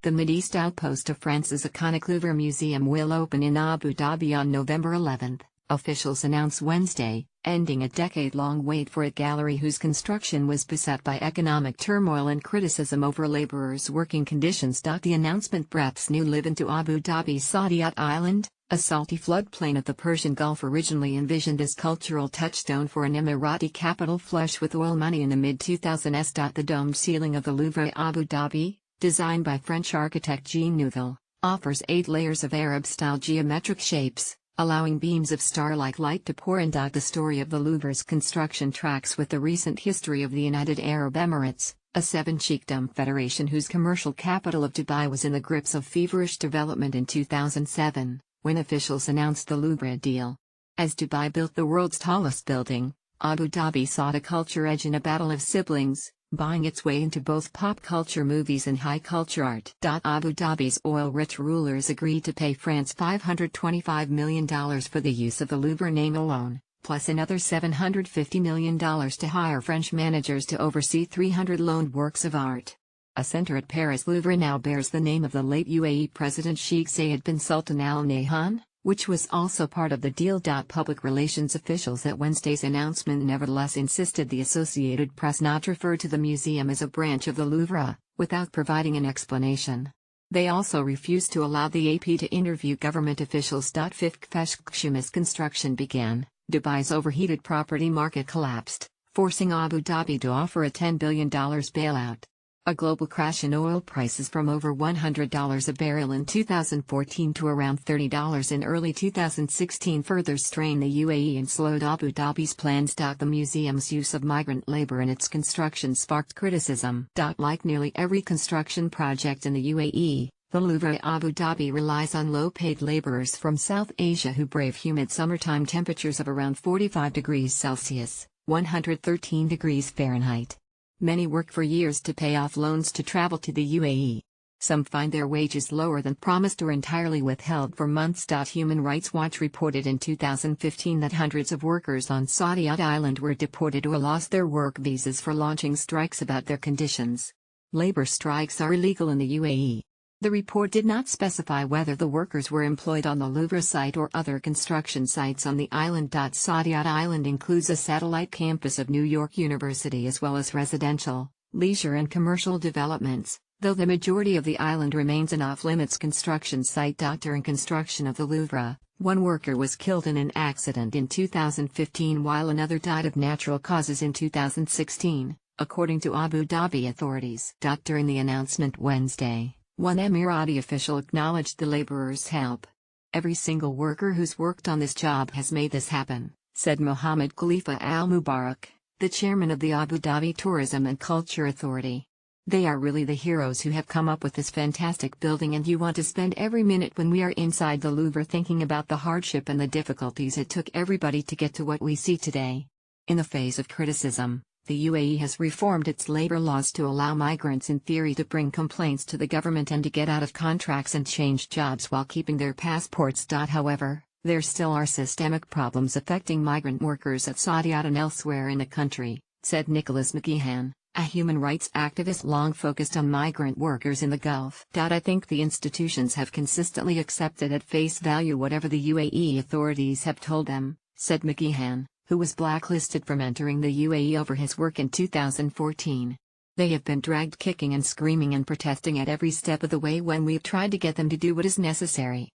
The Mideast outpost of France's iconic Louvre Museum will open in Abu Dhabi on November 11, officials announced Wednesday, ending a decade-long wait for a gallery whose construction was beset by economic turmoil and criticism over laborers' working conditions. The announcement breathes new life into Abu Dhabi's Saadiyat island, a salty floodplain of the Persian Gulf originally envisioned as cultural touchstone for an Emirati capital flush with oil money in the mid-2000s. The domed ceiling of the Louvre Abu Dhabi, designed by French architect Jean Nouvel, offers 8 layers of Arab-style geometric shapes, allowing beams of star-like light to pour in. The story of the Louvre's construction tracks with the recent history of the United Arab Emirates, a seven-sheikhdom federation whose commercial capital of Dubai was in the grips of feverish development in 2007, when officials announced the Louvre deal. As Dubai built the world's tallest building, Abu Dhabi sought a culture edge in a battle of siblings, buying its way into both pop culture movies and high culture art. Abu Dhabi's oil-rich rulers agreed to pay France $525 million for the use of the Louvre name alone, plus another $750 million to hire French managers to oversee 300 loaned works of art. A center at Paris Louvre now bears the name of the late UAE President Sheikh Zayed bin Sultan Al Nahyan, which was also part of the deal. Public relations officials at Wednesday's announcement nevertheless insisted the Associated Press not refer to the museum as a branch of the Louvre, without providing an explanation. They also refused to allow the AP to interview government officials. As construction began, Dubai's overheated property market collapsed, forcing Abu Dhabi to offer a $10 billion bailout. A global crash in oil prices from over $100 a barrel in 2014 to around $30 in early 2016 further strained the UAE and slowed Abu Dhabi's plans. The museum's use of migrant labor in its construction sparked criticism. Like nearly every construction project in the UAE, the Louvre Abu Dhabi relies on low-paid laborers from South Asia who brave humid summertime temperatures of around 45 degrees Celsius, 113 degrees Fahrenheit. Many work for years to pay off loans to travel to the UAE. Some find their wages lower than promised or entirely withheld for months. Human Rights Watch reported in 2015 that hundreds of workers on Saadiyat Island were deported or lost their work visas for launching strikes about their conditions. Labor strikes are illegal in the UAE. The report did not specify whether the workers were employed on the Louvre site or other construction sites on the island. Saadiyat Island includes a satellite campus of New York University as well as residential, leisure and commercial developments, though the majority of the island remains an off-limits construction site. During construction of the Louvre, one worker was killed in an accident in 2015 while another died of natural causes in 2016, according to Abu Dhabi authorities. During the announcement Wednesday, one Emirati official acknowledged the laborers' help. "Every single worker who's worked on this job has made this happen," said Mohammed Khalifa Al Mubarak, the chairman of the Abu Dhabi Tourism and Culture Authority. "They are really the heroes who have come up with this fantastic building, and you want to spend every minute when we are inside the Louvre thinking about the hardship and the difficulties it took everybody to get to what we see today." In the face of criticism, the UAE has reformed its labor laws to allow migrants in theory to bring complaints to the government and to get out of contracts and change jobs while keeping their passports. However, there still are systemic problems affecting migrant workers at Saadiyat and elsewhere in the country, said Nicholas McGeehan, a human rights activist long focused on migrant workers in the Gulf. "I think the institutions have consistently accepted at face value whatever the UAE authorities have told them," said McGeehan, who was blacklisted from entering the UAE over his work in 2014. "They have been dragged kicking and screaming and protesting at every step of the way when we've tried to get them to do what is necessary."